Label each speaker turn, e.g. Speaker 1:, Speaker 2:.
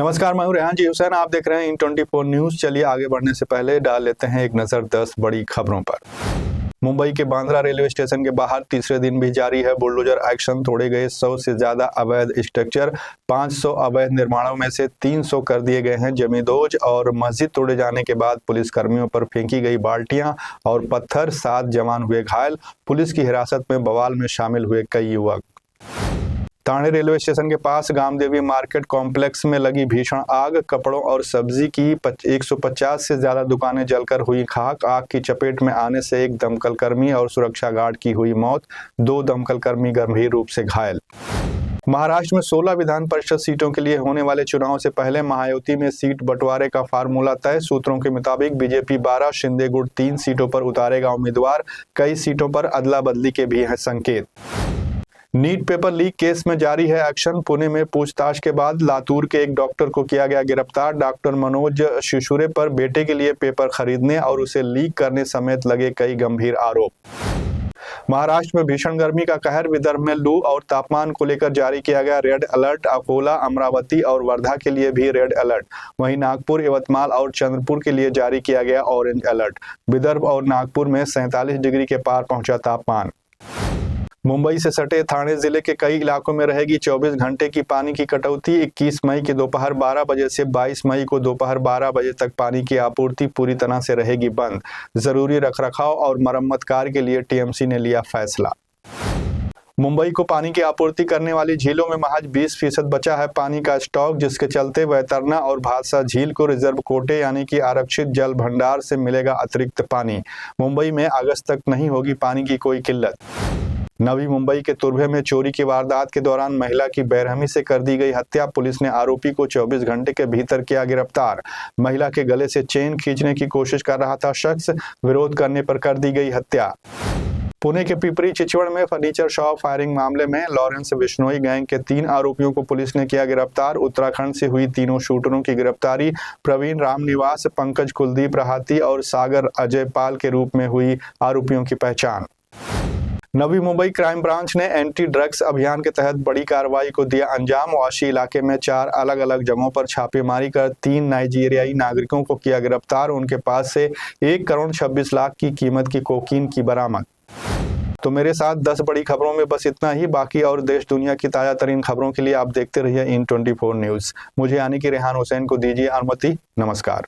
Speaker 1: नमस्कार, मैं हूं रेहान जी हुसैन। आप देख रहे हैं इन 24 न्यूज। चलिए आगे बढ़ने से पहले डाल लेते हैं एक नजर 10 बड़ी खबरों पर। मुंबई के बांद्रा रेलवे स्टेशन के बाहर तीसरे दिन भी जारी है बुलडोजर एक्शन। तोड़े गए 100 से ज्यादा अवैध स्ट्रक्चर, 500 अवैध निर्माणों में से 300 कर दिए गए हैं जमींदोज। और मस्जिद तोड़े जाने के बाद पुलिस कर्मियों पर फेंकी गई बाल्टियां और पत्थर, 7 जवान हुए घायल। पुलिस की हिरासत में बवाल में शामिल हुए कई युवक। ठाणे रेलवे स्टेशन के पास गामदेवी मार्केट कॉम्प्लेक्स में लगी भीषण आग, कपड़ों और सब्जी की 150 से ज्यादा दुकानें जलकर हुई खाक। आग की चपेट में आने से एक दमकल कर्मी और सुरक्षा गार्ड की हुई मौत, 2 दमकल कर्मी गंभीर रूप से घायल। महाराष्ट्र में 16 विधान परिषद सीटों के लिए होने वाले चुनाव से पहले महायुति में सीट बंटवारे का फार्मूला तय। सूत्रों के मुताबिक बीजेपी 12, शिंदे गुट 3 सीटों पर उतारेगा उम्मीदवार। कई सीटों पर अदला बदली के भी हैं संकेत। नीट पेपर लीक केस में जारी है एक्शन। पुणे में पूछताछ के बाद लातूर के एक डॉक्टर को किया गया गिरफ्तार। डॉक्टर मनोज शिशुरे पर बेटे के लिए पेपर खरीदने और उसे लीक करने समेत लगे कई गंभीर आरोप। महाराष्ट्र में भीषण गर्मी का कहर, विदर्भ में लू और तापमान को लेकर जारी किया गया रेड अलर्ट। अकोला, अमरावती और वर्धा के लिए भी रेड अलर्ट। वहीं नागपुर, यवतमाल और चंद्रपुर के लिए जारी किया गया ऑरेंज अलर्ट। विदर्भ और नागपुर में 47 डिग्री के पार पहुंचा तापमान। मुंबई से सटे ठाणे जिले के कई इलाकों में रहेगी 24 घंटे की पानी की कटौती। 21 मई की दोपहर 12 बजे से 22 मई को दोपहर 12 बजे तक पानी की आपूर्ति पूरी तरह से रहेगी बंद। जरूरी रखरखाव और मरम्मत कार्य के लिए टीएमसी ने लिया फैसला। मुंबई को पानी की आपूर्ति करने वाली झीलों में महज 20% बचा है पानी का स्टॉक, जिसके चलते वैतरना और भादसा झील को रिजर्व कोटे यानी कि आरक्षित जल भंडार से मिलेगा अतिरिक्त पानी। मुंबई में अगस्त तक नहीं होगी पानी की कोई किल्लत। नवी मुंबई के तुर्भे में चोरी की वारदात के दौरान महिला की बेरहमी से कर दी गई हत्या। पुलिस ने आरोपी को 24 घंटे के भीतर किया गिरफ्तार। महिला के गले से चेन खींचने की कोशिश कर रहा था शख्स, विरोध करने पर कर दी गई हत्या। पुणे के पिपरी चिचवड़ में फर्नीचर शॉप फायरिंग मामले में लॉरेंस बिश्नोई गैंग के 3 आरोपियों को पुलिस ने किया गिरफ्तार। उत्तराखंड से हुई तीनों शूटरों की गिरफ्तारी। प्रवीण रामनिवास, पंकज कुलदीप राहती और सागर अजय पाल के रूप में हुई आरोपियों की पहचान। नवी मुंबई क्राइम ब्रांच ने एंटी ड्रग्स अभियान के तहत बड़ी कार्रवाई को दिया अंजाम। वाशी इलाके में 4 अलग अलग जगहों पर छापेमारी कर 3 नाइजीरियाई नागरिकों को किया गिरफ्तार। उनके पास से 1 करोड़ 26 लाख की कीमत की कोकीन की बरामद। तो मेरे साथ 10 बड़ी खबरों में बस इतना ही। बाकी और देश दुनिया की ताजा तरीन खबरों के लिए आप देखते रहिए इन 24 न्यूज। मुझे यानी कि रेहान हुसैन को दीजिए अनुमति। नमस्कार।